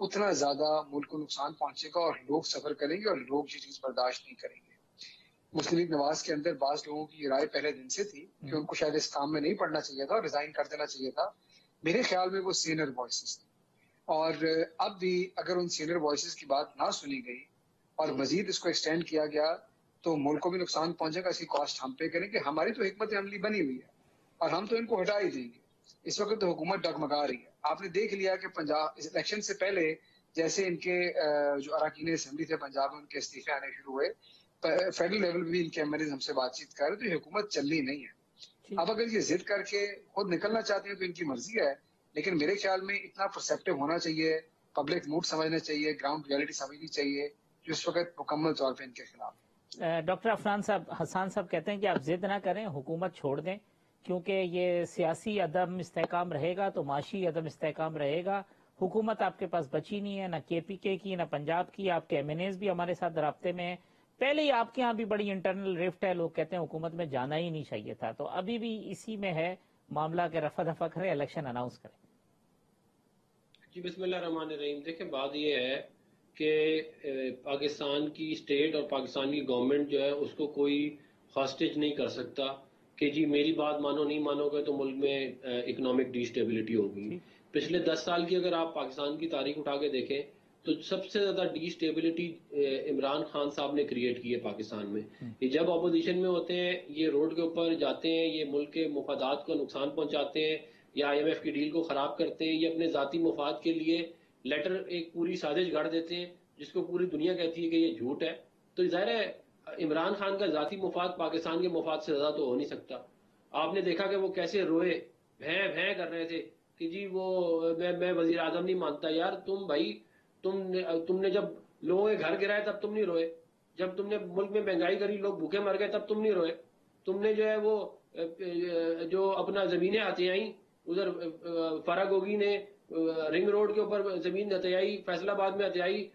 اتنا زیادہ ملک کو نقصان پہنچے گا اور لوگ سفر کریں گے اور لوگ یہ چیز برداشت نہیں کریں گے. مسلم لیگ نواز کے اندر بعض لوگوں کی رائے پہلے دن سے تھی کہ ان کو شاید اس کام میں نہیں پڑنا چاہیے تھا اور ریزائن کر دینا چاہیے تھا. میرے خیال میں وہ سینئر وائسز تھے اور اب بھی اگر ان سینئر وائسز کی بات نہ سنی گئی اور مزید اس کو ایکسٹینڈ کیا گیا تو ملک کو بھی نقصان پہنچے گا. اس کی کاسٹ ہم پے کریں گے. ہماری تو حکمت عملی بنی ہوئی ہے اور ہم تو ان کو ہٹا ہی دیں گے. اس وقت تو حکومت ڈگمگا رہی ہے. آپ نے دیکھ لیا کہ پنجاب الیکشن سے پہلے جیسے ان کے جو اراکین اسمبلی تھے پنجاب میں ان کے استعفے آنے شروع ہوئے, فیڈرل لیول بھی ان کے ایم ایل اے ہم سے بات چیت کر رہے, تو یہ حکومت چلنی نہیں ہے. اب اگر یہ ضد کر کے خود نکلنا چاہتے ہیں تو ان کی مرضی ہے, لیکن میرے خیال میں اتنا پرسیپٹیو ہونا چاہیے, پبلک موڈ سمجھنا چاہیے, گراؤنڈ ریئلٹی سمجھنی چاہیے, جو اس وقت مکمل طور پہ ان کے خلاف. ڈاکٹر عفنان صاحب, حسان صاحب کہتے ہیں کہ آپ ضد نہ کریں, حکومت چھوڑ دیں, کیونکہ یہ سیاسی عدم استحکام رہے گا تو معاشی عدم استحکام رہے گا. حکومت آپ کے پاس بچی نہیں ہے, نہ کے پی کے کی نہ پنجاب کی. آپ کے ایم این ایز بھی ہمارے ساتھ رابطے میں ہیں. پہلے ہی آپ کے ہاں بھی بڑی انٹرنل ریفٹ ہے, لوگ کہتے ہیں حکومت میں جانا ہی نہیں چاہیے تھا. تو ابھی بھی اسی میں ہے معاملہ کہ رفع دفع کریں, الیکشن اناؤنس کریں. جی بسم اللہ الرحمن الرحیم. دیکھیں بات یہ ہے کہ پاکستان کی اسٹیٹ اور پاکستان کی گورنمنٹ جو ہے اس کو کوئی ہاسٹیج نہیں کر سکتا کہ جی میری بات مانو, نہیں مانو گے تو ملک میں اکنامک ڈی اسٹیبلٹی ہوگی. پچھلے 10 سال کی اگر آپ پاکستان کی تاریخ اٹھا کے دیکھیں تو سب سے زیادہ ڈی اسٹیبلٹی عمران خان صاحب نے کریٹ کی ہے پاکستان میں. یہ جب اپوزیشن میں ہوتے ہیں یہ روڈ کے اوپر جاتے ہیں, یہ ملک کے مفادات کو نقصان پہنچاتے ہیں, یا آئی ایم ایف کی ڈیل کو خراب کرتے ہیں, یہ اپنے ذاتی مفاد کے لیے لیٹر ایک پوری سازش گھڑ دیتے ہیں جس کو پوری دنیا کہتی ہے کہ یہ جھوٹ ہے. تو ظاہر ہے عمران خان کا ذاتی مفاد پاکستان کے مفاد سے زیادہ تو ہو نہیں سکتا. آپ نے دیکھا کہ وہ کیسے روئے, بھیں بھیں کر رہے تھے کہ جی وہ میں وزیر اعظم نہیں مانتا. یار تم بھائی تم نے جب لوگوں کے گھر گرائے تب تم نہیں روئے, جب تم نے ملک میں مہنگائی کری لوگ بھوکے مر گئے تب تم نہیں روئے. تم نے جو ہے وہ جو اپنا زمینیں ہتھیائیں, ادھر فرا گوگی نے رنگ روڈ کے اوپر زمین ہتھیائی, فیصل آباد میں ہتھیائی,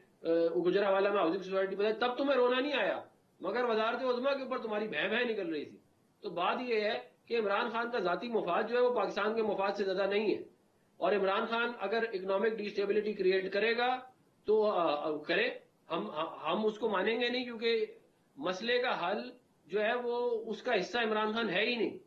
گجرانوالہ میں ہاؤسنگ سوسائٹی بنائی, تب تمہیں رونا نہیں آیا, مگر وزارت عظمیٰ کے اوپر تمہاری بھیں بھیں نکل رہی تھی. تو بات یہ ہے کہ عمران خان کا ذاتی مفاد جو ہے وہ پاکستان کے مفاد سے زیادہ نہیں ہے, اور عمران خان اگر اکنامک ڈی اسٹیبلٹی کریٹ کرے گا تو کرے, ہم اس کو مانیں گے نہیں, کیونکہ مسئلے کا حل جو ہے وہ اس کا حصہ عمران خان ہے ہی نہیں.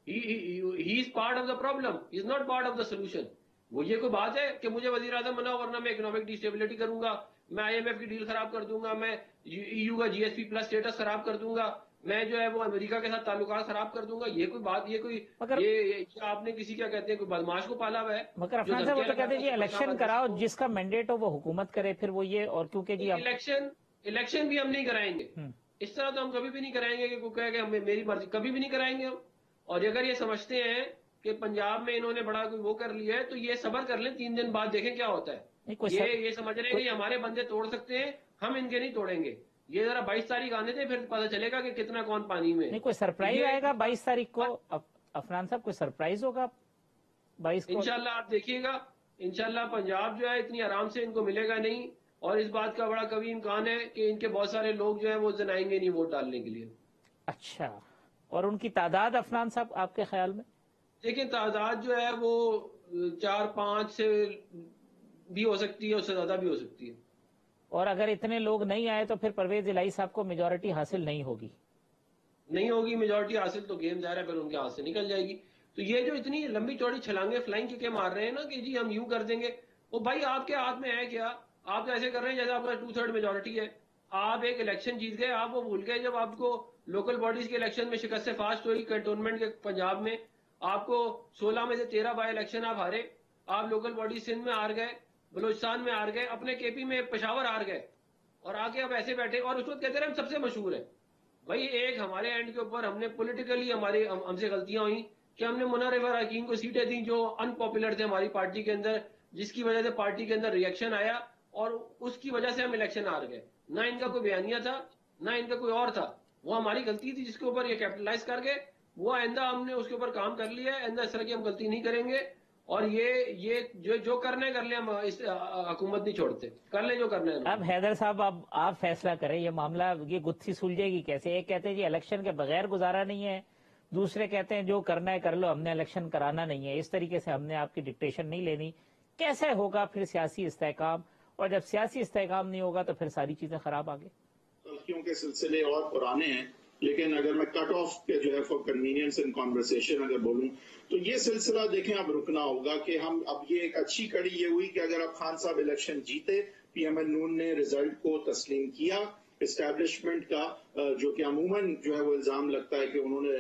He is part of the problem, he is not part of the solution. وہ یہ کوئی بات ہے کہ مجھے وزیر اعظم بناؤ ورنہ میں اکنامک ڈی اسٹیبلٹی کروں گا, میں آئی ایم ایف کی ڈیل خراب کر دوں گا, میں ای یو کا جی ایس پی پلس اسٹیٹس خراب کر دوں گا, میں جو ہے وہ امریکہ کے ساتھ تعلقات خراب کر دوں گا. یہ کوئی بات, یہ کوئی یہ آپ نے کسی کیا کہتے ہیں کوئی بدماش کو پالا ہوا ہے. مگر عفنان صاحب وہ تو کہتے ہیں جی الیکشن کراؤ, جس کا مینڈیٹ ہو وہ حکومت کرے, پھر وہ یہ, اور کیونکہ جی الیکشن بھی ہم نہیں کرائیں گے, اس طرح تو ہم کبھی بھی نہیں کرائیں گے کہ کوئی کہے کہ میری مرضی, کبھی بھی نہیں کرائیں گے ہم. اور اگر یہ سمجھتے ہیں کہ پنجاب میں انہوں نے بڑا کوئی وہ کر لیا ہے تو یہ صبر کر لیں, 3 دن بعد دیکھیں کیا ہوتا ہے. یہ سمجھ رہے ہیں کہ ہمارے بندے توڑ سکتے ہیں, ہم ان کے نہیں توڑیں گے. یہ ذرا 22 تاریخ آنے تھے پھر پتہ چلے گا کہ کتنا کون پانی میں. نہیں کوئی سرپرائز آئے گا 22 تاریخ کو عفنان صاحب, کوئی سرپرائز ہوگا 22 کو؟ انشاءاللہ آپ دیکھیے گا, انشاءاللہ پنجاب جو ہے اتنی آرام سے ان کو ملے گا نہیں, اور اس بات کا بڑا کبھی امکان ہے کہ ان کے بہت سارے لوگ جو ہیں وہ جنائیں گے نہیں ووٹ ڈالنے کے لیے. اچھا, اور ان کی تعداد عفنان صاحب آپ کے خیال میں؟ دیکھیں تعداد جو ہے وہ 4-5 سے بھی ہو سکتی ہے, اس سے زیادہ بھی ہو سکتی ہے. اور اگر اتنے لوگ نہیں آئے تو پھر پرویز الہی صاحب کو میجورٹی حاصل نہیں ہوگی میجورٹی حاصل تو گیم ظاہر ہے پھر ان کے ہاتھ سے نکل جائے گی. تو یہ جو اتنی لمبی چوڑی چھلانگیں فلائنگ کے مار رہے ہیں نا کہ جی ہم یوں کر دیں گے, وہ بھائی آپ کے ہاتھ میں ہے کیا؟ آپ ایسے کر رہے ہیں جیسے آپ کا 2/3 میجورٹی ہے. آپ ایک الیکشن جیت گئے, آپ وہ بھول گئے جب آپ کو لوکل باڈیز کے الیکشن میں شکست سے فاسٹ ہوئی کنٹونمنٹ کے پنجاب میں, آپ کو 16 میں سے 13 بائی الیکشن آپ ہارے, آپ لوکل باڈیز سندھ میں ہار گئے, بلوچستان میں ہار گئے, اپنے کے پی میں پشاور ہار گئے, اور آگے اب ایسے بیٹھے اور اس وقت کہتے رہے ہم سب سے مشہور ہیں. بھائی ایک ہمارے اینڈ کے اوپر ہم نے پولیٹیکلی ہم سے غلطیاں ہوئیں کہ ہم نے منارف اراکین کو سیٹیں دیں جو ان پاپولر تھے ہماری پارٹی کے اندر, جس کی وجہ سے پارٹی کے اندر ریئیکشن آیا اور اس کی وجہ سے ہم الیکشن ہار گئے. نہ ان کا کوئی بیانیہ تھا نہ ان کا کوئی اور تھا, وہ ہماری غلطی تھی جس کے اوپر یہ کیپٹلائز کر گئے. وہ آئندہ ہم نے اس کے اوپر کام کر لیا ہے, آئندہ اس طرح کی ہم غلطی نہیں کریں گے. اور یہ جو کرنے کر لیں, ہم اس حکومت نہیں چھوڑتے, کر لیں جو کرنا ہے. اب حیدر صاحب اب آپ فیصلہ کریں, یہ معاملہ یہ گتھی سلجھے گی کیسے؟ ایک کہتے ہیں جی الیکشن کے بغیر گزارا نہیں ہے, دوسرے کہتے ہیں جو کرنا ہے کر لو, ہم نے الیکشن کرانا نہیں ہے, اس طریقے سے ہم نے آپ کی ڈکٹیشن نہیں لینی. کیسے ہوگا پھر سیاسی استحکام؟ اور جب سیاسی استحکام نہیں ہوگا تو پھر ساری چیزیں خراب آگے. تلخیوں کے سلسلے اور پرانے ہیں، لیکن اگر میں کٹ آف کے جو ہے فار کنوینئنس ان کانورسیشن اگر بولوں تو یہ سلسلہ دیکھیں اب رکنا ہوگا کہ ہم اب یہ ایک اچھی کڑی یہ ہوئی کہ اگر اب خان صاحب الیکشن جیتے، پی ایم ایل نون نے رزلٹ کو تسلیم کیا، اسٹیبلشمنٹ کا جو کہ عموماً جو ہے وہ الزام لگتا ہے کہ انہوں نے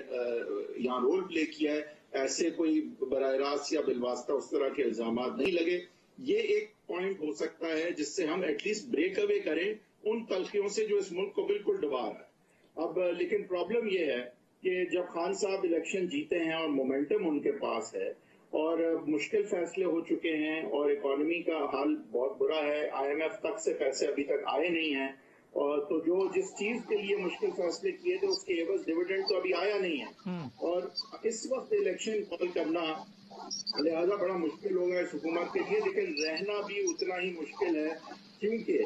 یہاں رول پلے کیا ہے، ایسے کوئی براہ راست یا بالواسطہ اس طرح کے الزامات نہیں لگے. یہ ایک پوائنٹ ہو سکتا ہے جس سے ہم ایٹ لیسٹ بریک اوے کریں ان تلخیوں سے جو اس ملک کو بالکل ڈبا رہا ہے. اب لیکن پرابلم یہ ہے کہ جب خان صاحب الیکشن جیتے ہیں اور مومنٹم ان کے پاس ہے اور مشکل فیصلے ہو چکے ہیں اور اکانومی کا حال بہت برا ہے، آئی ایم ایف تک سے پیسے ابھی تک آئے نہیں ہیں، اور تو جو جس چیز کے لیے مشکل فیصلے کیے تھے اس کے عوض ڈویڈنڈ تو ابھی آیا نہیں ہے، اور اس وقت الیکشن کال کرنا لہذا بڑا مشکل ہوگا اس حکومت کے لیے. لیکن رہنا بھی اتنا ہی مشکل ہے کیونکہ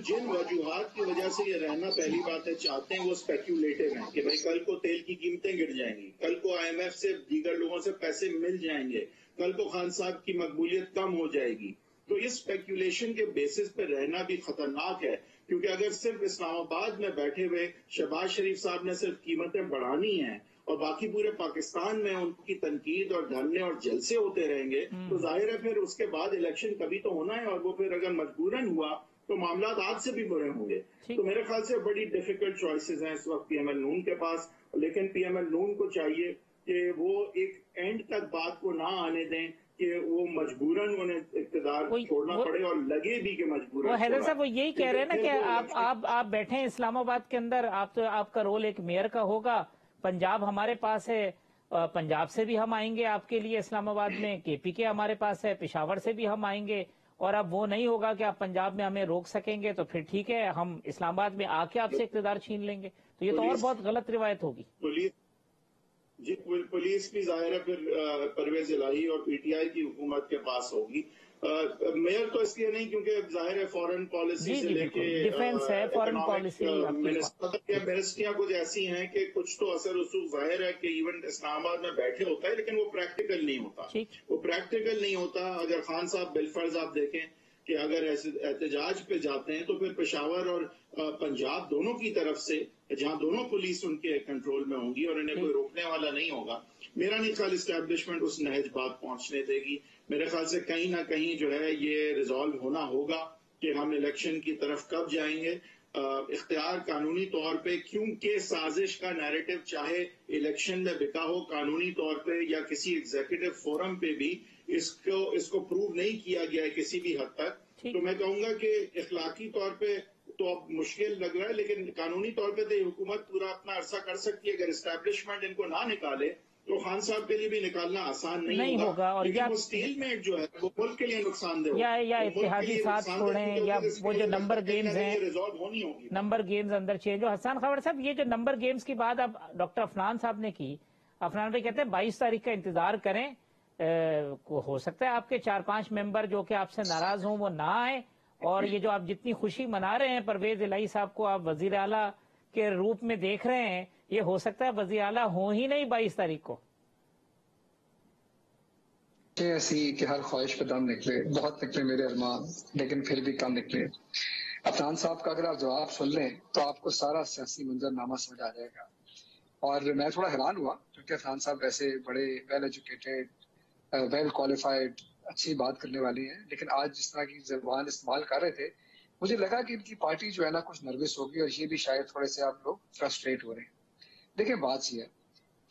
جن وجوہات کی وجہ سے یہ رہنا پہلی بات ہے چاہتے ہیں وہ اسپیکیولیٹو ہیں کہ بھائی کل کو تیل کی قیمتیں گر جائیں گی، کل کو آئی ایم ایف سے دیگر لوگوں سے پیسے مل جائیں گے، کل کو خان صاحب کی مقبولیت کم ہو جائے گی. تو اس اسپیکیولیشن کے بیسس پہ رہنا بھی خطرناک ہے، کیونکہ اگر صرف اسلام آباد میں بیٹھے ہوئے شہباز شریف صاحب نے صرف قیمتیں بڑھانی ہیں اور باقی پورے پاکستان میں ان کی تنقید اور دھرنے اور جلسے ہوتے رہیں گے تو ظاہر ہے پھر اس کے بعد الیکشن کبھی تو ہونا ہے، اور وہ پھر اگر مجبوراً ہوا تو معاملات آج سے بھی برے ہوں گے. تو میرے خیال سے بڑی ڈیفیکلٹ چوائسز ہیں اس وقت پی ایم ایل نون کے پاس، لیکن پی ایم ایل نون کو چاہیے کہ وہ ایک اینڈ تک بات کو نہ آنے دیں کہ وہ مجبوراً انہیں اقتدار چھوڑنا پڑے اور لگے بھی کہ مجبوراً. وہ حیدر صاحب وہ یہی کہہ رہے ہیں نا کہ آپ بیٹھے ہیں اسلام آباد کے اندر، آپ کا رول ایک میئر کا ہوگا، پنجاب ہمارے پاس ہے، پنجاب سے بھی ہم آئیں گے آپ کے لیے اسلام آباد میں، کے پی کے ہمارے پاس ہے، پشاور سے بھی ہم آئیں گے، اور اب وہ نہیں ہوگا کہ آپ پنجاب میں ہمیں روک سکیں گے تو پھر ٹھیک ہے ہم اسلام آباد میں آ کے آپ سے اقتدار چھین لیں گے. تو یہ تو اور بہت غلط روایت ہوگی. جی پولیس بھی ظاہر ہے پھر پرویز الہی اور پی ٹی آئی کی حکومت کے پاس ہوگی. میئر تو اس لیے نہیں کیونکہ ظاہر ہے فورن پالیسی سے لے کے ڈیفینس ہے، فورن پالیسی منسٹریاں کچھ ایسی ہیں کہ کچھ تو اثر رسوخ ظاہر ہے کہ ایون اسلام آباد میں بیٹھے ہوتا ہے لیکن وہ پریکٹیکل نہیں ہوتا. وہ پریکٹیکل نہیں ہوتا. اگر خان صاحب بالفرض آپ دیکھیں کہ اگر احتجاج پہ جاتے ہیں تو پھر پشاور اور پنجاب دونوں کی طرف سے جہاں دونوں پولیس ان کے کنٹرول میں ہوں گی اور انہیں کوئی روکنے والا نہیں ہوگا. میرا نہیں خیال اسٹیبلشمنٹ اس نہج بات پہنچنے دے گی. میرے خیال سے کہیں نہ کہیں جو ہے یہ ریزالو ہونا ہوگا کہ ہم الیکشن کی طرف کب جائیں گے. اختیار قانونی طور پہ کیونکہ سازش کا نیریٹو چاہے الیکشن میں بکا ہو قانونی طور پہ یا کسی ایگزیکٹو فورم پہ بھی اس کو پروو نہیں کیا گیا ہے کسی بھی حد تک. تو میں کہوں گا کہ اخلاقی طور پہ تو اب مشکل لگ رہا ہے لیکن قانونی طور پہ تو یہ حکومت پورا اپنا عرصہ کر سکتی ہے. اگر اسٹیبلشمنٹ ان کو نہ نکالے تو خان صاحب کے لیے بھی نکالنا آسان نہیں ہوگا. اور لیکن وہ اسٹیل میٹ جو ہے وہ ملک کے لیے نقصان دہ ہوگا یا اتحادی ساتھ چھوڑیں یا وہ جو نمبر گیمز ہیں نمبر گیمز اندر چینج ہو. حسان خاور صاحب یہ جو نمبر گیمز کی بات اب ڈاکٹر افنان صاحب نے کی، افنان بھائی کہتے ہیں 22 تاریخ کا انتظار کریں، ہو سکتا ہے آپ کے 4-5 ممبر جو کہ آپ سے ناراض ہوں وہ نہ آئے، اور یہ جو آپ جتنی خوشی منا رہے ہیں پرویز الہی صاحب کو آپ وزیر اعلیٰ کے روپ میں دیکھ رہے ہیں، یہ ہو سکتا ہے وزیر اعلیٰ ہوں ہی نہیں 22 تاریخ کو. ایسی کہ ہر خواہش پہ دم نکلے، بہت نکلے میرے ارمان لیکن پھر بھی کم نکلے. افنان صاحب کا اگر آپ جواب سن لیں تو آپ کو سارا سیاسی منظرنامہ سمجھ آ جائے گا. اور میں تھوڑا حیران ہوا کیونکہ افنان صاحب ویسے بڑے ویل ایجوکیٹڈ، ویل کوالیفائڈ، اچھی بات کرنے والی ہیں، لیکن آج جس طرح کی زبان استعمال کر رہے تھے مجھے لگا کہ ان کی پارٹی جو ہے نا کچھ نروس ہوگی اور یہ بھی شاید تھوڑے سے آپ لوگ فرسٹریٹ ہو رہے ہیں. دیکھیں بات یہ ہے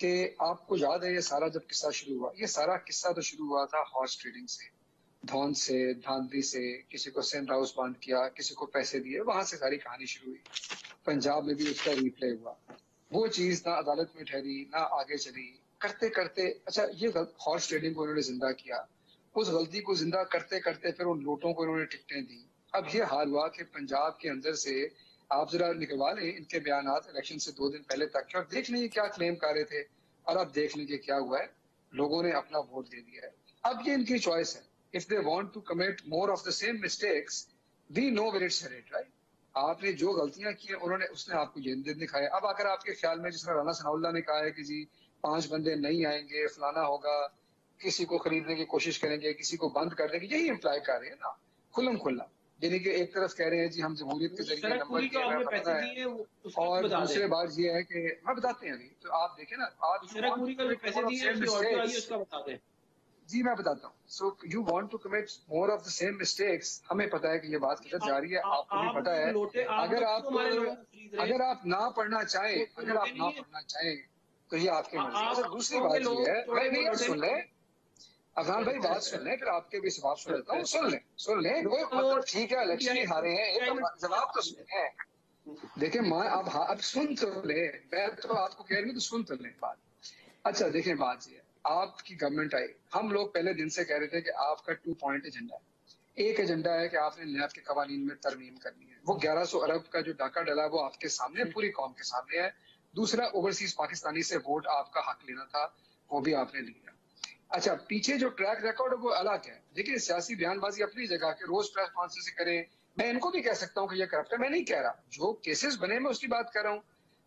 کہ آپ کو یاد ہے یہ سارا جب قصہ شروع ہوا، یہ سارا قصہ تو شروع ہوا تھا ہارس ٹریڈنگ سے، دھون سے، دھاندلی سے، کسی کو سینٹ ہاؤس بانڈ کیا، کسی کو پیسے دیے، وہاں سے ساری کہانی شروع ہوئی. پنجاب میں بھی اس کا ریپلے ہوا. وہ چیز نہ عدالت میں ٹھہری نہ آگے چلی. کرتے کرتے اچھا یہ ہارس ٹریڈنگ کو انہوں نے زندہ کیا، اس غلطی کو زندہ کرتے کرتے پھر ان لوٹوں کو انہوں نے ٹکٹیں دی. اب یہ حال ہوا کہ پنجاب کے اندر سے آپ ذرا نکلوا لیں ان کے بیانات الیکشن سے 2 دن پہلے تک اور دیکھ لیں کیا کلیم کر رہے تھے، اور اب دیکھ لیں کہ کیا ہوا ہے. لوگوں نے اپنا ووٹ دے دیا ہے. اب یہ ان کی چوائس ہے. If they want to commit more of the same mistakes, we know where it's headed, right? آپ نے جو غلطیاں کی ہیں انہوں نے اس نے آپ کو یہ دن دکھایا. اب اگر آپ کے خیال میں جس طرح رانا ثناء اللہ نے کہا ہے کہ جی 5 بندے نہیں آئیں گے، فلانا ہوگا، کسی کو خریدنے کی کوشش کریں گے، کسی کو بند کر دیں گے، یہی امپلائی کر رہے ہیں نا کھلم کھلا. یعنی کہ ایک طرف کہہ رہے ہیں جی ہم جمہوریت کے ذریعے سڑک نمبر پوری جو دے آپ رہے نے ہیں پیسے پتہ ہے، دیے اس کی اور بتا دوسرے دیں. بات یہ ہے کہ میں بتاتے ہیں ابھی تو آپ دیکھیں نا آپ سڑک پوری کا جو پیسے دیے اس کی آڈیو آئی ہے اس کا بتا دیں. جی میں بتاتا ہوں. So you want to commit more of the same mistakes. ہمیں پتا ہے کہ یہ بات کدھر جا رہی ہے، آپ کو بھی آپ پتا ہے. لوٹے آپ اگر لوگ آپ ہمارے لوگوں کو خرید رہے ہیں اگر آپ نہ پڑھنا چاہیں، تو اگر لوٹے آپ نہ نہیں ہیں. پڑھنا چاہیں تو یہ آپ کی مرضی. آپ اچھا دوسری لوگوں کے بات یہ لوگوں ہے، کو چھوڑے نہیں وہ یار لوٹے سن نہیں. لیں افغان بھائی بات سن لیں، پھر آپ کے بھی جواب سن لیتا ہوں. سن لیں کوئی مطلب ٹھیک ہے الیکشن ہی ہارے ہیں، ایک جواب تو سنیں. دیکھیں ماں اب سن تو لیں، میں تو آپ کو کہہ رہی ہوں تو سن تو لیں بات. اچھا دیکھیں بات یہ ہے، آپ کی گورنمنٹ آئی، ہم لوگ پہلے دن سے کہہ رہے تھے کہ آپ کا 2 پوائنٹ ایجنڈا ہے. ایک ایجنڈا ہے کہ آپ نے نیب کے قوانین میں ترمیم کرنی ہے، وہ 1100 ارب کا جو ڈاکہ ڈلا وہ آپ کے سامنے، پوری قوم کے سامنے ہے. دوسرا اوورسیز پاکستانی سے ووٹ آپ کا حق لینا تھا، وہ بھی آپ نے لیا. اچھا پیچھے جو ٹریک ریکارڈ ہے وہ الگ ہے. دیکھیے سیاسی بیان بازی اپنی جگہ کہ روز پریس کانفرنس کریں، میں ان کو بھی کہہ سکتا ہوں کہ یہ کرپٹ ہے، میں نہیں کہہ رہا. جو کیسز بنے میں اس کی بات کر رہا ہوں.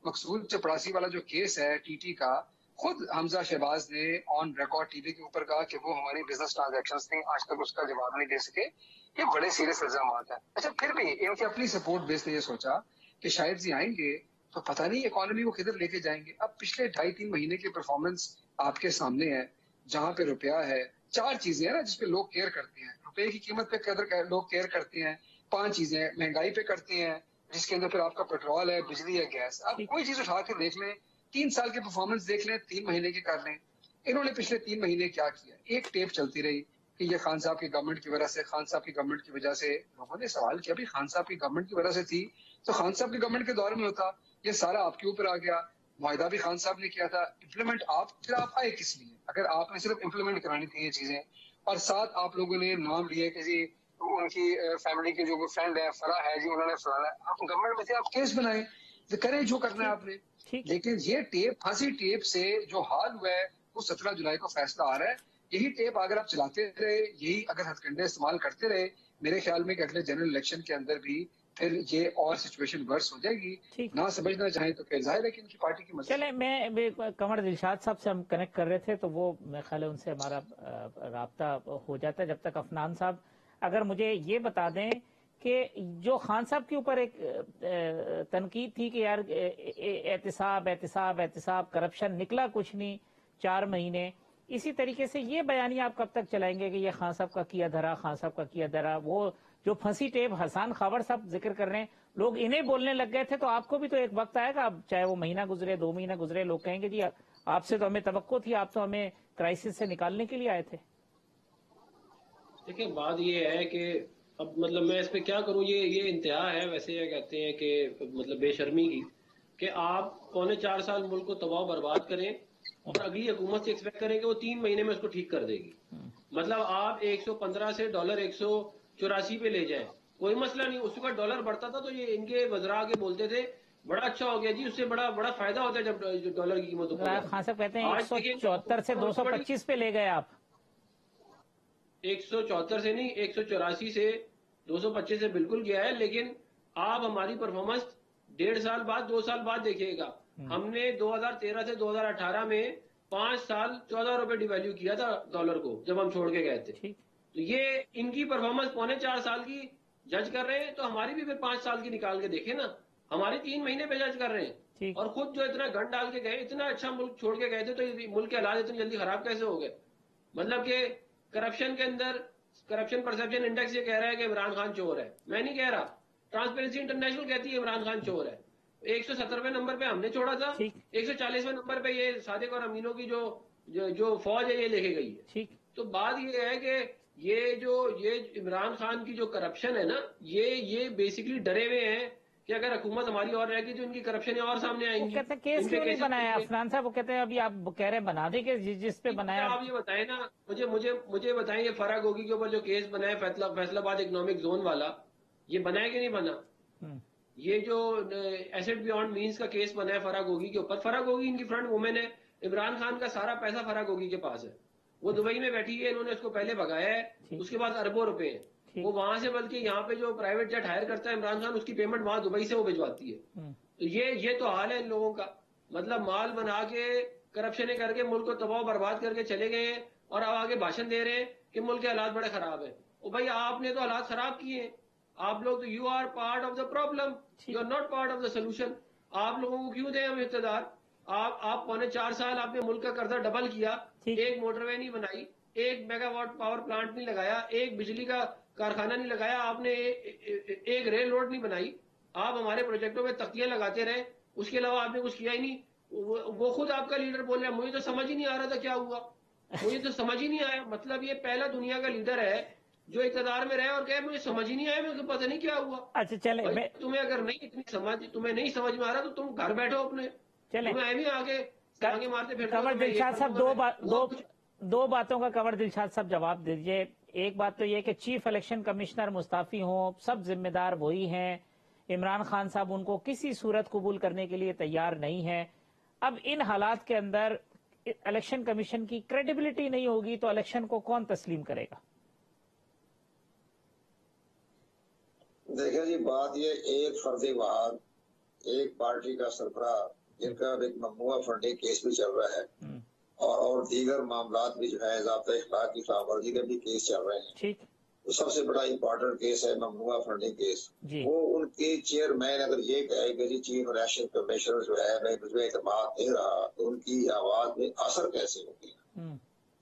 مقصود چپڑاسی والا جو کیس ہے ٹی ٹی کا، خود حمزہ شہباز نے آن ریکارڈ ٹی وی کے اوپر کہا کہ وہ ہماری بزنس ٹرانزیکشنز تھیں، آج تک اس کا جواب نہیں دے سکے. یہ بڑے سیریس الزامات ہیں. اچھا پھر بھی ان کی اپنی سپورٹ بیس نے یہ سوچا کہ شاید یہ آئیں گے تو پتہ نہیں اکانومی کو کدھر لے کے جائیں گے. اب پچھلے 2.5-3 مہینے کی پرفارمنس آپ کے سامنے ہے، جہاں پہ روپیہ ہے. 4 چیزیں ہیں نا جس پہ لوگ کیئر کرتے ہیں. روپے کی قیمت پہ لوگ کیئر کرتے ہیں. 5 چیزیں ہیں، مہنگائی پہ کرتے ہیں جس کے اندر پھر آپ کا پیٹرول ہے، بجلی ہے، گیس. اب کوئی چیز اٹھا کے دیکھ لیں، 3 سال کی پرفارمنس دیکھ لیں، 3 مہینے کی کر لیں. انہوں نے پچھلے 3 مہینے کیا کیا؟ ایک ٹیپ چلتی رہی کہ یہ خان صاحب کی گورنمنٹ کی وجہ سے، خان صاحب کی گورنمنٹ کی وجہ سے. لوگوں نے سوال کیا بھی خان صاحب کی گورنمنٹ کی وجہ سے تھی تو خان صاحب کی گورنمنٹ کے دور میں ہوتا. یہ سارا آپ کے اوپر آ گیا. معاہدہ بھی خان صاحب نے کیا تھا. امپلیمنٹ پھر آپ آئے کس لیے اگر آپ نے صرف امپلیمنٹ کرانی تھی یہ چیزیں؟ اور ساتھ آپ لوگوں نے نام لیے کہ جی ان کی فیملی کے جو فرینڈ ہے فرا ہے جی، انہوں نے فلانا. آپ گورنمنٹ میں تھے، آپ کیس بنائیں تو کریں جو کرنا ہے آپ نے. لیکن یہ ٹیپ پھانسی ٹیپ سے جو حال ہوا ہے وہ 17 جولائی کو فیصلہ آ رہا ہے. یہی ٹیپ اگر آپ چلاتے رہے، یہی اگر ہتھ کنڈے استعمال کرتے رہے، میرے خیال میں کہ اگلے جنرل الیکشن کے اندر بھی پھر یہ اور سچویشن ورس ہو جائے گی. نہ سمجھنا چاہیں تو پھر ظاہر ہے کہ ان کی پارٹی کی مرضی. چلیں میں قمر دلشاد صاحب سے ہم کنیکٹ کر رہے تھے تو وہ میرے خیال ہے ان سے ہمارا رابطہ ہو جاتا ہے. جب تک افنان صاحب اگر مجھے یہ بتا دیں کہ جو خان صاحب کے اوپر ایک تنقید تھی کہ یار احتساب کرپشن نکلا کچھ نہیں 4 مہینے، اسی طریقے سے یہ بیانیہ آپ کب تک چلائیں گے کہ یہ خان صاحب کا کیا دھرا، خان صاحب کا کیا دھرا؟ وہ جو پھنسی ٹیپ حسان خاور صاحب ذکر کر رہے ہیں، لوگ انہیں بولنے لگ گئے تھے تو آپ کو بھی تو ایک وقت آئے گا، اب چاہے وہ مہینہ گزرے 2 مہینہ گزرے، لوگ کہیں گے جی آپ سے تو ہمیں توقع تھی، آپ تو ہمیں کرائسس سے نکالنے کے لیے آئے تھے. دیکھیں بات یہ ہے کہ اب مطلب میں اس پہ کیا کروں، یہ انتہا ہے. ویسے یہ کہتے ہیں کہ مطلب بے شرمی کی کہ آپ 3.25 سال ملک کو تباہ و برباد کریں اور اگلی حکومت سے ایکسپیکٹ کریں کہ وہ 3 مہینے میں اس کو ٹھیک کر دے گی. مطلب آپ 115 سے ڈالر 184 پہ لے جائیں، کوئی مسئلہ نہیں. اس وقت ڈالر بڑھتا تھا تو یہ ان کے وزراء کے بولتے تھے بڑا اچھا ہو گیا جی، اس سے بڑا فائدہ ہوتا ہے جب ڈالر کی قیمت اوپر جاتی ہے. خان صاحب کہتے ہیں آج دیکھیں 174 سے 225 پہ لے گئے آپ. 174 سے نہیں، 184 سے 225 سے بالکل گیا ہے. لیکن آپ ہماری پرفارمنس 1.5 سال بعد 2 سال بعد دیکھیے گا. ہم نے 2013 سے 2018 میں 5 سال 14 روپے ڈیویلیو کیا تھا ڈالر کو جب ہم چھوڑ کے گئے تھے. تو یہ ان کی پرفارمنس 3.25 سال کی جج کر رہے ہیں تو ہماری بھی پھر 5 سال کی نکال کے دیکھیں نا. ہماری 3 مہینے پہ جج کر رہے ہیں اور خود جو اتنا گھن ڈال کے گئے، اتنا اچھا ملک چھوڑ کے گئے تھے، تو ملک کے حالات اتنی جلدی خراب کیسے ہو گئے؟ مطلب کہ کرپشن کے اندر کرپشن پرسپشن انڈیکس یہ کہہ رہا ہے کہ عمران خان چور ہے. میں نہیں کہہ رہا، ٹرانسپیرنسی انٹرنیشنل کہتی ہے عمران خان چور ہے. 170ویں نمبر پہ ہم نے چھوڑا تھا، 140ویں نمبر پہ یہ صادق اور امینوں کی جو فوج ہے یہ لے کے گئی ہے. تو بات یہ ہے کہ یہ عمران خان کی جو کرپشن ہے نا، یہ بیسکلی ڈرے ہوئے ہیں کہ اگر حکومت ہماری اور رہے گی تو ان کی کرپشن اور سامنے آئیں وہ گی. کہتے ہیں کیس کیوں نہیں بنایا افنان صاحب؟ وہ کہتے ہیں ابھی آپ کہہ رہے ہیں بنا دیں کہ جس پہ بنایا. آپ یہ بتائیں نا، مجھے بتائیں یہ فرا گوگی کے اوپر جو کیس بنا ہے فیصل آباد اکنامک زون والا، یہ بنا ہے کہ نہیں بنا؟ یہ جو ایسٹ بیونڈ مینز کا کیس بنا ہے فرا گوگی کے اوپر، فرا گوگی ان کی فرنٹ وومن ہے. عمران خان کا سارا پیسہ فرا گوگی کے پاس ہے. وہ دبئی میں بیٹھی ہے، انہوں نے اس کو پہلے بھگایا ہے، اس کے بعد اربوں روپے ہیں. وہ وہاں سے بلکہ یہاں پہ جو پرائیویٹ جیٹ ہائر کرتا ہے عمران خان، اس کی پیمنٹ وہاں دبئی سے وہ بھجواتی ہے. تو یہ تو حال ہے ان لوگوں کا. مطلب مال بنا کے کرپشنیں کر کے ملک کو تباہ و برباد کر کے چلے گئے ہیں اور اب آگے بھاشن دے رہے ہیں کہ ملک کے حالات بڑے خراب ہیں. او بھائی آپ نے تو حالات خراب کیے ہیں. آپ لوگ تو you are part of the problem, you are not part of the solution. آپ لوگوں کو کیوں دیں ہم اقتدار؟ آپ 4.25 سال آپ نے ملک کا قرضہ ڈبل کیا، ایک موٹر وے نہیں بنائی، ایک میگا واٹ پاور پلانٹ نہیں لگایا، ایک بجلی کا کارخانہ نہیں لگایا، آپ نے ایک ریل روڈ نہیں بنائی. آپ ہمارے پروجیکٹوں میں تختیاں لگاتے رہے، اس کے علاوہ آپ نے کچھ کیا ہی نہیں. وہ خود آپ کا لیڈر بول رہا ہے مجھے تو سمجھ ہی نہیں آ رہا تھا کیا ہوا، مجھے تو سمجھ ہی نہیں آیا. مطلب یہ پہلا دنیا کا لیڈر ہے جو اقتدار میں رہے اور کہے مجھے سمجھ ہی نہیں آیا، مجھے پتہ نہیں کیا ہوا. اچھا چلیں، تمہیں اگر تمہیں نہیں سمجھ میں آ رہا تو تم گھر بیٹھو اپنے، تمہیں ایویں آگے مارتے پھرتے. قمر دلشاد صاحب دو باتوں کا قمر دلشاد صاحب جواب دیجئے. ایک بات تو یہ کہ چیف الیکشن کمشنر مستعفی ہوں، سب ذمہ دار وہی ہیں، عمران خان صاحب ان کو کسی صورت قبول کرنے کے لیے تیار نہیں ہے. اب ان حالات کے اندر الیکشن کمیشن کی کریڈیبلٹی نہیں ہوگی تو الیکشن کو کون تسلیم کرے گا؟ دیکھیں جی، بات یہ ایک فرضی واحد ایک پارٹی کا سربراہ جن کا ایک ممنوعہ فنڈنگ کیس بھی چل رہا ہے اور دیگر معاملات بھی جو ہے ضابطۂ اخلاق کی خلاف ورزی کے بھی کیس چل رہے ہیں. تو سب سے بڑا امپورٹنٹ کیس ہے ممنوعہ فنڈنگ کیس. وہ ان کے چیئرمین اگر یہ کہے کہ جی چیف الیکشن کمیشنر جو ہے میں مجھے اعتماد نہیں رہا تو ان کی آواز میں اثر کیسے ہوگی؟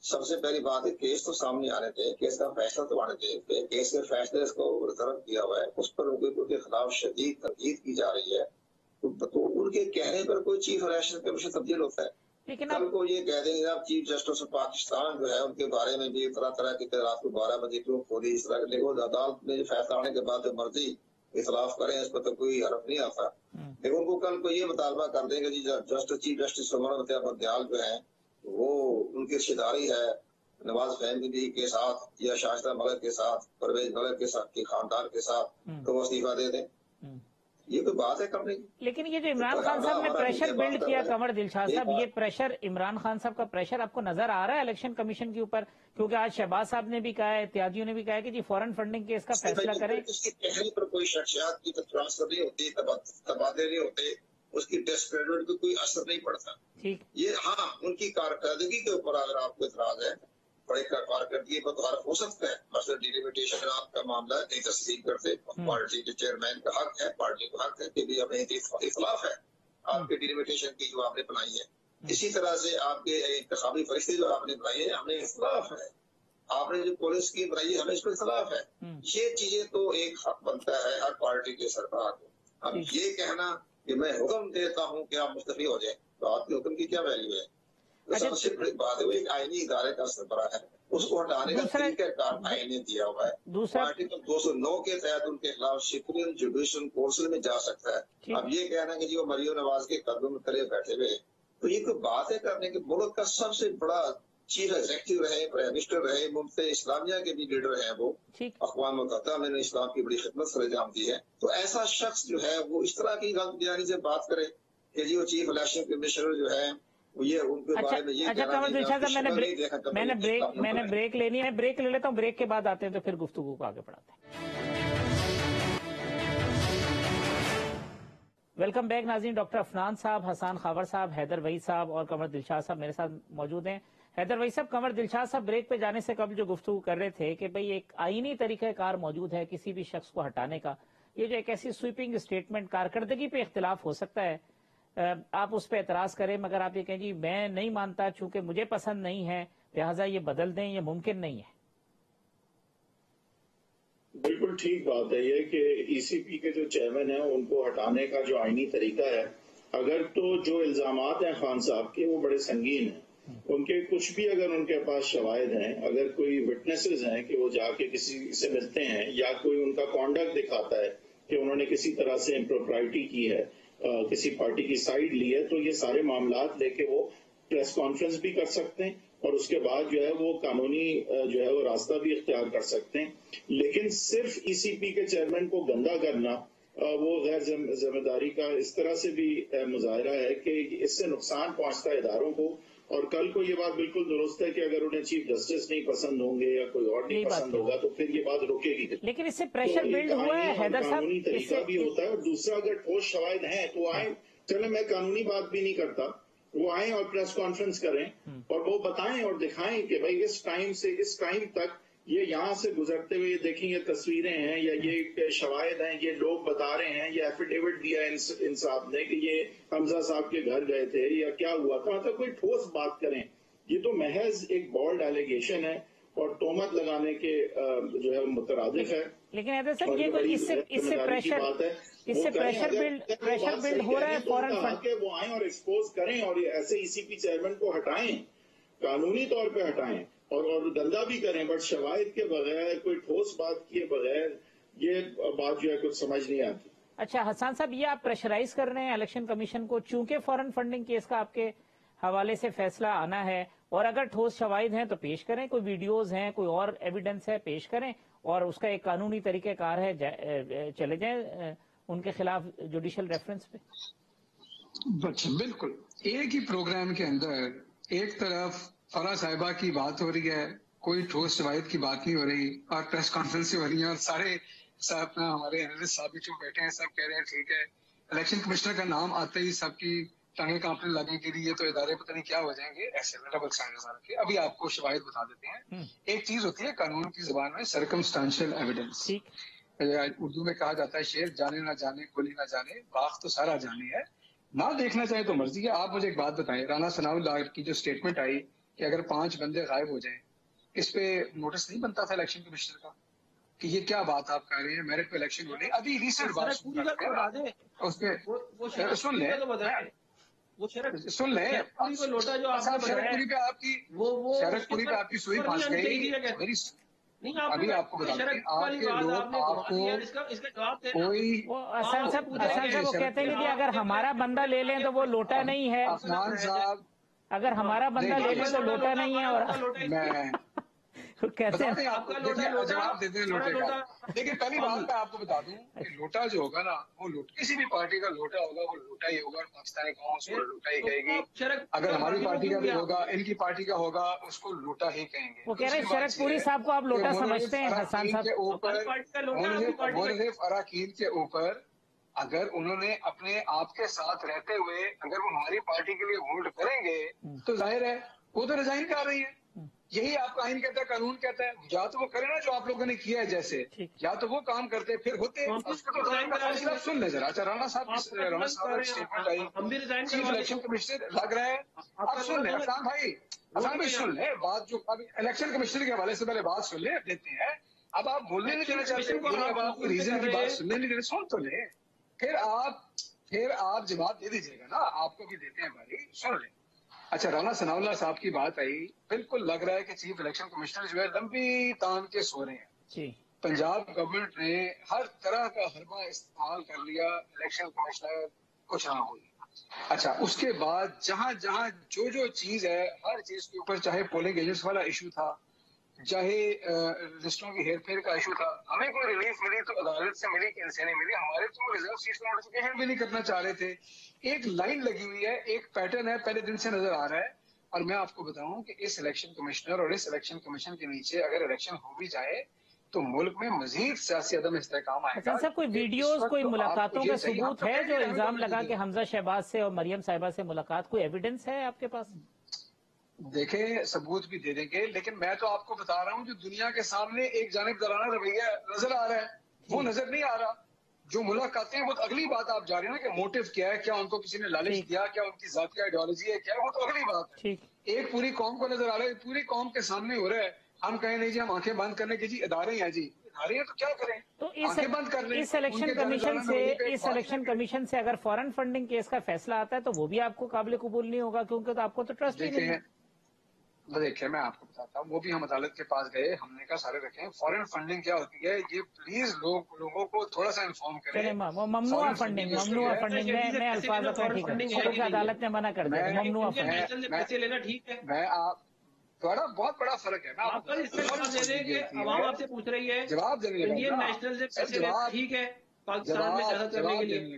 سب سے پہلی بات ہے کیس تو سامنے آنے تھے، کیس کا فیصلہ تو آنے تھے. کیس کے فیصلے کو ریزرو کیا ہوا ہے، اس پر ان کے خلاف شدید تنقید کی جا رہی ہے. تو ان کے کہنے پر کوئی چیف الیکشن کمیشن تبدیل ہوتا ہے؟ کل کو یہ کہہ دیں گے آپ چیف جسٹس آف پاکستان جو ہے ان کے بارے میں بھی طرح طرح کی رات کو 12 بجے کیوں کھولی اس طرح کے عدالت میں فیصلہ آنے کے بعد جو مرضی اختلاف کریں اس پر تو کوئی حرف نہیں آتا. لیکن ان کو کل کو یہ مطالبہ کر دیں گے جی چیف جسٹس عمر بندیال جو ہیں وہ ان کی رشتہ داری ہے نواز فہمی کے ساتھ یا شائستہ ملک کے ساتھ، پرویز ملک کے ساتھ کے خاندان کے ساتھ، تو وہ استعفیٰ دے دیں. یہ تو بات ہے کرنے کی. لیکن یہ جو عمران خان صاحب نے پریشر بلڈ کیا قمر دلشاد صاحب، یہ پریشر عمران خان صاحب کا پریشر آپ کو نظر آ رہا ہے الیکشن کمیشن کے اوپر؟ کیونکہ آج شہباز صاحب نے بھی کہا ہے، اتحادیوں نے بھی کہا ہے کہ جی فورن فنڈنگ کیس کا فیصلہ کریں. اس کے کہنے پر کوئی شخصیات کی ٹرانسفر نہیں ہوتی، تبادلے نہیں ہوتے، اس کی ڈسکریڈٹ پہ کوئی اثر نہیں پڑتا. یہ ہاں ان کی کارکردگی کے اوپر اگر آپ کو اعتراض ہے، بڑی کارکردگی پر تو حرف ہو سکتا ہے. مثلا ڈیلیمیٹیشن آپ کا معاملہ نہیں تسلیم کرتے، پارٹی کے چیئرمین کا حق ہے، پارٹی کا حق ہے کہ بھی ہمیں اختلاف ہے آپ کے ڈیلیمیٹیشن کی جو آپ نے بنائی ہے. اسی طرح سے آپ کے انتخابی فرشتے جو آپ نے بنائی ہے ہمیں اختلاف ہے. آپ نے جو پولیس کی بنائی ہے ہمیں اس پر اختلاف ہے. یہ چیزیں تو ایک حق بنتا ہے ہر پارٹی کے سربراہ کو. اب یہ کہنا کہ میں حکم دیتا ہوں کہ آپ مستعفی ہو جائیں تو آپ کے حکم کی کیا ویلیو ہے؟ سب سے بڑی بات ہے وہ ایک آئینی ادارے کا سربراہ ہے، اس کو ہٹانے کا طریقہ کار آئین نے دیا ہوا ہے. آرٹیکل 209 کے تحت ان کے خلاف سپریم جوڈیشل کونسل میں جا سکتا ہے. اب یہ کہنا کہ جی وہ مریم نواز کے قدم تلے بیٹھے ہوئے، تو یہ کوئی بات ہے کرنے کے. ملک کا سب سے بڑا چیف ایگزیکٹو رہے، پرائم منسٹر رہے، ممتاز اسلامیہ کے بھی لیڈر ہیں، وہ اقوام متحدہ میں اسلام کی بڑی خدمت سر انجام دی ہے. تو ایسا شخص جو ہے وہ اس طرح کی غلط بیانی سے بات کرے کہ جی وہ چیف الیکشن کمشنر جو ہے یہ ان کے بارے میں یہ میں نے بریک لینی ہے، بریک لے لیتا ہوں، بریک کے بعد آتے ہیں تو پھر گفتگو کو آگے بڑھاتے ہیں. ویلکم بیک ناظرین. ڈاکٹر عفنان صاحب، حسان خاور صاحب، حیدر وحید صاحب اور قمر دلشاد صاحب میرے ساتھ موجود ہیں. حیدر وحید صاحب، قمر دلشاد صاحب بریک پہ جانے سے قبل جو گفتگو کر رہے تھے کہ بھئی ایک آئینی طریقہ کار موجود ہے کسی بھی شخص کو ہٹانے کا. یہ جو ایک ایسی سویپنگ اسٹیٹمنٹ، کارکردگی پہ اختلاف ہو سکتا ہے، آپ اس پہ اعتراض کریں، مگر آپ یہ کہیں جی میں نہیں مانتا چونکہ مجھے پسند نہیں ہے لہٰذا یہ بدل دیں، یہ ممکن نہیں ہے. بالکل ٹھیک بات ہے یہ کہ ای سی پی کے جو چیئرمین ہیں ان کو ہٹانے کا جو آئینی طریقہ ہے، اگر تو جو الزامات ہیں خان صاحب کے وہ بڑے سنگین ہیں، ان کے کچھ بھی اگر ان کے پاس شواہد ہیں، اگر کوئی وٹنسز ہیں کہ وہ جا کے کسی سے ملتے ہیں یا کوئی ان کا کانڈکٹ دکھاتا ہے کہ انہوں نے کسی طرح سے امپروپرائٹی کی ہے، کسی پارٹی کی سائیڈ لی ہے، تو یہ سارے معاملات لے کے وہ پریس کانفرنس بھی کر سکتے ہیں اور اس کے بعد جو ہے وہ قانونی جو ہے وہ راستہ بھی اختیار کر سکتے ہیں. لیکن صرف ای سی پی کے چیئرمین کو گندا کرنا وہ غیر ذمہ داری کا اس طرح سے بھی مظاہرہ ہے کہ اس سے نقصان پہنچتا ہے اداروں کو. اور کل کو یہ بات بالکل درست ہے کہ اگر انہیں چیف جسٹس نہیں پسند ہوں گے یا کوئی اور نہیں پسند ہوگا تو پھر یہ بات رکے گی. لیکن اس سے پریشر بلڈ ہوا ہے حیدر صاحب، قانونی طریقہ بھی ہوتا ہے. اور دوسرا اگر ٹھوس شواہد ہیں تو آئیں، چلیں میں قانونی بات بھی نہیں کرتا، وہ آئیں اور پریس کانفرنس کریں اور وہ بتائیں اور دکھائیں کہ بھائی اس ٹائم سے اس ٹائم تک یہ یہاں سے گزرتے ہوئے دیکھیں یہ تصویریں ہیں یا یہ شواہد ہیں، یہ لوگ بتا رہے ہیں، یہ ایفیڈیوٹ دیا ان صاحب نے کہ یہ حمزہ صاحب کے گھر گئے تھے یا کیا ہوا تھا، مطلب کوئی ٹھوس بات کریں. یہ تو محض ایک بولڈ ایلیگیشن ہے اور تہمت لگانے کے جو ہے مترادف ہے. لیکن ایسا سر یہ کوئی اس سے پریشر بلڈ ہو رہا ہے فوراً وہ آئیں اور ایکسپوز کریں اور ایسے ای سی پی چیئرمین کو ہٹائیں، قانونی طور پہ ہٹائیں اور دندا بھی کریں، بٹ شواہد کے بغیر کوئی ٹھوس بات کیے بغیر یہ بات جو ہے کچھ سمجھ نہیں آتی. اچھا حسان صاحب، یہ آپ پریشرائز کر رہے ہیں الیکشن کمیشن کو، چونکہ فورن فنڈنگ کیس کا آپ کے حوالے سے فیصلہ آنا ہے، اور اگر ٹھوس شواہد ہیں تو پیش کریں، کوئی ویڈیوز ہیں، کوئی اور ایویڈنس ہے پیش کریں، اور اس کا ایک قانونی طریقہ کار ہے، چلے جائیں ان کے خلاف جوڈیشل ریفرنس پہ. بالکل ایک ہی پروگرام کے اندر ایک طرف فرح صاحبہ کی بات ہو رہی ہے، کوئی ٹھوس شواہد کی بات نہیں ہو رہی، اور پریس کانفرنس ہو رہی ہیں اور سارے اپنا ہمارے انالسٹ صاحب جو بیٹھے ہیں سب کہہ رہے ہیں ٹھیک ہے. الیکشن کمشنر کا نام آتے ہی سب کی ٹانگیں کانپنے لگیں کہ یہ تو ادارے پتہ نہیں کیا ہو جائیں گے، ایسے ڈبل اسٹینڈرڈ کے. ابھی آپ کو شواہد بتا دیتے ہیں. ایک چیز ہوتی ہے قانون کی زبان میں سرکمسٹانشل ایویڈنس، اردو میں کہا جاتا ہے شعر جانے نہ جانے گولی نہ جانے باغ تو سارا جانے ہے، نہ دیکھنا چاہے تو مرضی ہے. آپ مجھے ایک بات بتائیں، رانا ثناء اللہ کی جو اسٹیٹمنٹ آئی کہ اگر 5 بندے غائب ہو جائیں، اس پہ نوٹس نہیں بنتا تھا الیکشن کمشنر کا کہ یہ کیا بات آپ کہہ رہے ہیں، میرٹ پہ الیکشن ہو رہی ہے؟ ابھی ریسنٹ بات اس پہ سن لیں، سن لیں. شرط پوری پہ آپ کی سوئی پھنس گئی. ابھی آپ کو بتا دیں آپ کے لوگ آپ کو کوئی حسن صاحب وہ کہتے ہیں کہ اگر ہمارا بندہ لے لیں تو وہ لوٹا نہیں ہے. عثمان صاحب اگر ہمارا بندہ لے لیں تو لوٹا نہیں ہے، اور میں کہتے ہیں جواب دیتے ہیں لوٹے کا. لیکن پہلی بات میں آپ کو بتا دوں کہ لوٹا جو ہوگا نا وہ کسی بھی پارٹی کا لوٹا ہوگا وہ لوٹا ہی ہوگا، پاکستانی قوم اس کو لوٹا ہی کہے گی. اگر ہماری پارٹی کا بھی ہوگا، ان کی پارٹی کا ہوگا، اس کو لوٹا ہی کہیں گے. وہ کہہ رہے ہیں شرد پوری صاحب کو آپ لوٹا سمجھتے ہیں حسان صاحب کے اوپر، منصف اراکین کے اوپر اگر انہوں نے اپنے آپ کے ساتھ رہتے ہوئے اگر وہ ہماری پارٹی کے لیے ووٹ کریں گے تو ظاہر ہے وہ تو ریزائن کر رہی ہے. یہی آپ کا آئین کہتا ہے، قانون کہتا ہے. یا تو وہ کرے نا جو آپ لوگوں نے کیا ہے جیسے، یا تو وہ کام کرتے پھر ہوتے. سن لیں ذرا. اچھا رانا صاحب اسٹیٹمنٹ آئی چیف الیکشن کمشنر لگ رہا ہے. اب سن لیں حسان بھائی سن لیں بات جو اب الیکشن کمشنر کے حوالے سے پہلے بات سن لیں دیتے ہیں. اب آپ بولنے نہیں دینا چاہتے، اب آپ ریزن کی بات سننے نہیں دینا، سن تو لیں پھر آپ جواب دے دیجیے گا نا. آپ کو بھی دیتے ہیں بھائی، سن لیں. اچھا رانا ثناء اللہ صاحب کی بات آئی، بالکل لگ رہا ہے کہ چیف الیکشن کمشنر جو ہے لمبی تان کے سو رہے ہیں. پنجاب گورنمنٹ نے ہر طرح کا حربہ استعمال کر لیا، الیکشن کمشنر کچھ نہ ہوئی. اچھا اس کے بعد جہاں جو چیز ہے ہر چیز کے اوپر، چاہے پولنگ ایجنٹس والا ایشو تھا، چاہے رجسٹروں کی ہیر پھیر کا ایشو تھا، ہمیں کوئی ریلیف ملی تو عدالت سے ملی، ان سے نہیں ملی. ہمارے تو ریزرو سیٹس کا نوٹیفکیشن بھی نہیں کرنا چاہ رہے تھے. ایک لائن لگی ہوئی ہے، ایک پیٹرن ہے، پہلے دن سے نظر آ رہا ہے. اور میں آپ کو بتاؤں کہ اس الیکشن کمشنر اور اس الیکشن کمیشن کے نیچے اگر الیکشن ہو بھی جائے تو ملک میں مزید سیاسی عدم استحکام آئے گا. کوئی ویڈیوز، کوئی ملاقاتوں کا ثبوت ہے جو الزام لگا کہ حمزہ شہباز سے اور مریم صاحبہ سے ملاقات، کوئی ایویڈنس ہے آپ کے پاس؟ دیکھیں ثبوت بھی دے دیں گے، لیکن میں تو آپ کو بتا رہا ہوں جو دنیا کے سامنے ایک جانبدارانہ رویہ نظر آ رہا ہے وہ نظر نہیں آ رہا. جو ملاقاتیں وہ اگلی بات آپ جا رہے ہیں نا کہ موٹو کیا ہے، کیا ان کو کسی نے لالچ دیا، کیا ان کی ذاتی آئیڈیالوجی ہے، کیا، وہ تو اگلی بات ہے. ایک پوری قوم کو نظر آ رہا ہے، پوری قوم کے سامنے ہو رہا ہے. ہم کہیں نہیں جی ہم آنکھیں بند کرنے کے جی ادارے ہیں، جی ادارے ہیں تو کیا کریں، تو آنکھیں بند کر لیں. اس الیکشن کمیشن سے اگر فورن فنڈنگ کیس کا فیصلہ آتا ہے تو وہ بھی آپ کو قابل قبول نہیں ہوگا، کیونکہ تو آپ کو تو ٹرسٹ ہی نہیں ہے. دیکھیں میں آپ کو بتاتا ہوں، وہ بھی ہم عدالت کے پاس گئے، ہم نے کہا سارے رکھیں فورن فنڈنگ کیا ہوتی ہے یہ پلیز لوگوں کو تھوڑا سا انفارم کریں. ممنوع فنڈنگ میں الفاظ عدالت نے منع کر دیا ممنوع فنڈنگ. میں آپ تھوڑا بہت بڑا فرق ہے. عوام آپ سے پوچھ رہی ہے جواب دینے انڈین نیشنل سے پیسے ٹھیک ہے پاکستان میں جائزہ کرنے کے لیے،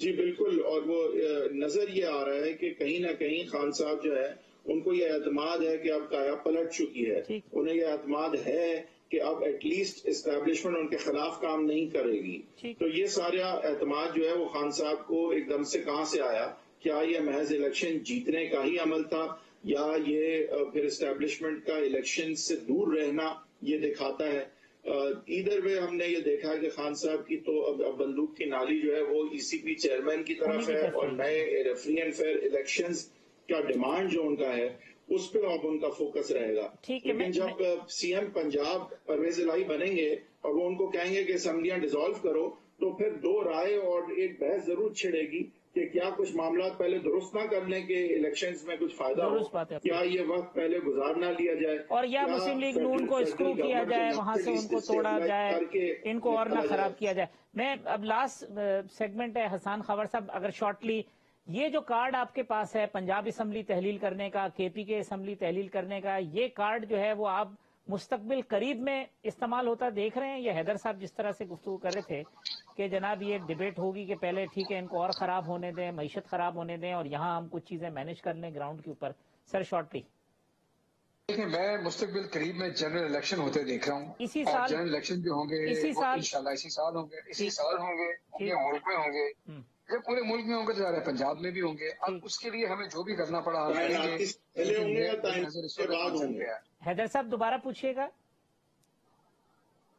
جی بالکل، اور وہ نظر یہ آ رہا ہے کہ کہیں نہ کہیں خان صاحب جو ہے ان کو یہ اعتماد ہے کہ اب کایا پلٹ چکی ہے، انہیں یہ اعتماد ہے کہ اب ایٹ لیسٹ اسٹیبلشمنٹ ان کے خلاف کام نہیں کرے گی. تو یہ سارا اعتماد جو ہے وہ خان صاحب کو ایک دم سے کہاں سے آیا؟ کیا یہ محض الیکشن جیتنے کا ہی عمل تھا، یا یہ پھر اسٹیبلشمنٹ کا الیکشن سے دور رہنا یہ دکھاتا ہے؟ ادھر وے ہم نے یہ دیکھا کہ خان صاحب کی تو اب بندوق کی نالی جو ہے وہ ای سی پی چیئرمین کی طرف ہے، اور نئے فری اینڈ فیئر الیکشنز کا ڈیمانڈ جو ان کا ہے اس پہ اب ان کا فوکس رہے گا. لیکن جب سی ایم پنجاب پرویز الہی بنیں گے اور وہ ان کو کہیں گے کہ اسمبلیاں ڈیزالو کرو، تو پھر دو رائے اور ایک بحث ضرور چھڑے گی کہ کیا کچھ معاملات پہلے درست نہ کرنے کے الیکشنز میں کچھ فائدہ ہو، کیا یہ وقت پہلے گزار نہ لیا جائے، اور یا مسلم لیگ نون کو اسکرو کیا جائے، وہاں سے ان کو توڑا جائے، ان کو اور نہ خراب کیا جائے. میں اب لاسٹ سیگمنٹ ہے حسان خاور صاحب، اگر شارٹلی یہ جو کارڈ آپ کے پاس ہے پنجاب اسمبلی تحلیل کرنے کا، کے پی کے اسمبلی تحلیل کرنے کا، یہ کارڈ جو ہے وہ آپ مستقبل قریب میں استعمال ہوتا دیکھ رہے ہیں؟ یہ حیدر صاحب جس طرح سے گفتگو کر رہے تھے کہ جناب یہ ڈیبیٹ ہوگی کہ پہلے ٹھیک ہے ان کو اور خراب ہونے دیں، معیشت خراب ہونے دیں، اور یہاں ہم کچھ چیزیں مینج کر لیں گراؤنڈ کے اوپر. سر شارٹلی. دیکھیں، میں مستقبل قریب میں جنرل الیکشن ہوتے دیکھ رہا ہوں. اسی سال جنرل الیکشن جو ہوں گے انشاءاللہ اسی سال ہوں گے، پورے ملک میں ہوں گے. جب پورے ملک میں ہوں گے تو ظاہر ہے پنجاب میں بھی ہوں گے. اب اس کے لیے ہمیں جو بھی کرنا پڑا ہم کریں گے. حیدر صاحب دوبارہ پوچھیے گا.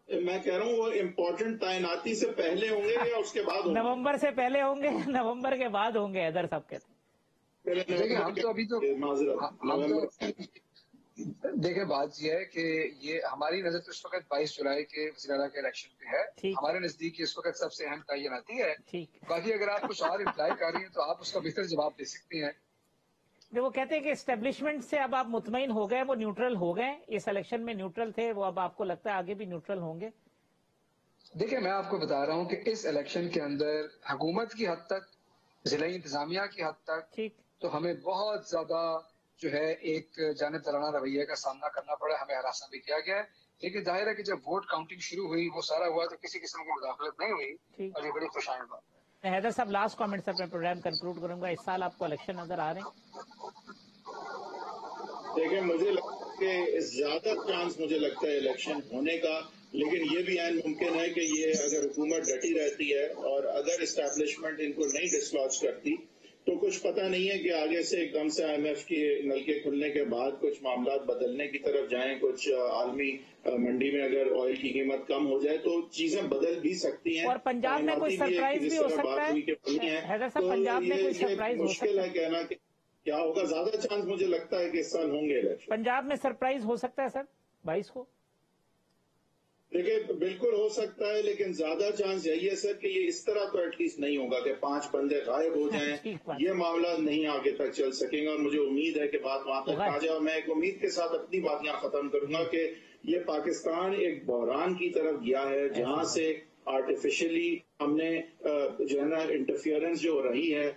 میں کہہ رہا ہوں وہ امپورٹنٹ تعیناتی سے پہلے ہوں گے یا اس کے بعد ہوں گے؟ نومبر سے پہلے ہوں گے، نومبر کے بعد ہوں گے، حیدر صاحب کہتے ہیں. دیکھیں ہم تو ابھی تو دیکھیں بات یہ ہے کہ یہ ہماری نظر تو اس وقت 22 جولائی کے وزیر اعلیٰ کے الیکشن پہ ہے. ہمارے نزدیک اس وقت سب سے اہم تعیناتی ہے. باقی اگر آپ کچھ اور امپلائی کر رہی ہیں تو آپ اس کا بہتر جواب دے سکتے ہیں. وہ کہتے ہیں کہ اسٹیبلشمنٹ سے اب آپ مطمئن ہو گئے، وہ نیوٹرل ہو گئے، اس الیکشن میں نیوٹرل تھے وہ، اب آپ کو لگتا ہے آگے بھی نیوٹرل ہوں گے؟ دیکھیں میں آپ کو بتا رہا ہوں کہ اس الیکشن کے اندر حکومت کی حد تک، ضلعی انتظامیہ کی حد تک تو ہمیں بہت زیادہ جو ہے ایک جانب دارانہ رویے کا سامنا کرنا پڑا، ہمیں ہراساں بھی کیا گیا ہے. لیکن ظاہر ہے کہ جب ووٹ کاؤنٹنگ شروع ہوئی وہ سارا ہوا تو کسی قسم کی مداخلت نہیں ہوئی، اور یہ بڑی خوش آئند بات. حیدر صاحب لاسٹ کامنٹ سے اپنے پروگرام کنکلوڈ کروں گا. اس سال آپ کو الیکشن نظر آ رہے ہیں؟ دیکھیں مجھے لگتا ہے کہ زیادہ چانس مجھے لگتا ہے الیکشن ہونے کا، لیکن یہ بھی عین ممکن ہے کہ یہ اگر حکومت ڈٹی رہتی ہے اور اگر اسٹیبلشمنٹ ان کو نہیں ڈسلوج کرتی تو کچھ پتہ نہیں ہے کہ آگے سے ایک دم سے آئی ایم ایف کے نلکے کھلنے کے بعد کچھ معاملات بدلنے کی طرف جائیں. کچھ عالمی منڈی میں اگر آئل کی قیمت کم ہو جائے تو چیزیں بدل بھی سکتی ہیں. اور پنجاب میں کوئی سرپرائز بھی ہو سکتا ہے. حیدر صاحب پنجاب میں کوئی سرپرائز ہو سکتا ہے؟ مشکل ہے کہنا کہ کیا ہوگا. زیادہ چانس مجھے لگتا ہے کہ اس سال ہوں گے الیکشن. پنجاب میں سرپرائز ہو سکتا ہے سر 22 کو؟ دیکھیں بالکل ہو سکتا ہے، لیکن زیادہ چانس یہی ہے سر کہ یہ اس طرح تو ایٹ لیسٹ نہیں ہوگا کہ 5 بندے غائب ہو جائیں. یہ معاملہ نہیں آگے تک چل سکیں گا، اور مجھے امید ہے کہ بات وہاں تک آ جائے. اور میں ایک امید کے ساتھ اپنی بات یہاں ختم کروں گا کہ یہ پاکستان ایک بحران کی طرف گیا ہے جہاں سے آرٹیفیشلی ہم نے جو ہے نا انٹرفیئرنس جو ہو رہی ہے،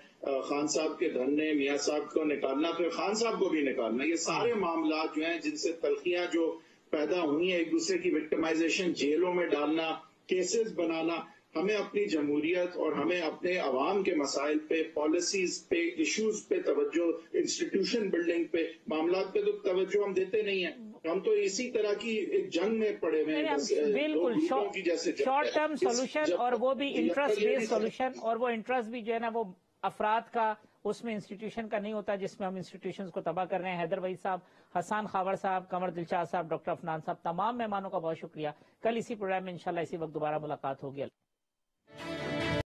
خان صاحب کے دھرنے، میاں صاحب کو نکالنا، پھر خان صاحب کو بھی نکالنا، یہ سارے معاملات جو ہیں جن سے تلخیاں جو پیدا ہوئی ہیں، ایک دوسرے کی وکٹمائزیشن، جیلوں میں ڈالنا، کیسز بنانا، ہمیں اپنی جمہوریت اور ہمیں اپنے عوام کے مسائل پہ، پالیسیز پہ، ایشوز پہ توجہ، انسٹیٹیوشن بلڈنگ پہ، معاملات پہ تو توجہ ہم دیتے نہیں ہیں. ہم تو اسی طرح کی ایک جنگ میں پڑے ہوئے ہیں. بالکل شارٹ ٹرم سولوشن، اور وہ بھی انٹرسٹ بیسڈ سولوشن، اور وہ انٹرسٹ بھی جو ہے نا وہ افراد کا، اس میں انسٹیٹیوشن کا نہیں ہوتا جس میں ہم انسٹیٹیوشنز کو تباہ کر رہے ہیں. حیدر وحید صاحب، حسان خاور صاحب، قمر دلشاد صاحب، ڈاکٹر عفنان صاحب، تمام مہمانوں کا بہت شکریہ. کل اسی پروگرام میں انشاءاللہ اسی وقت دوبارہ ملاقات ہوگی.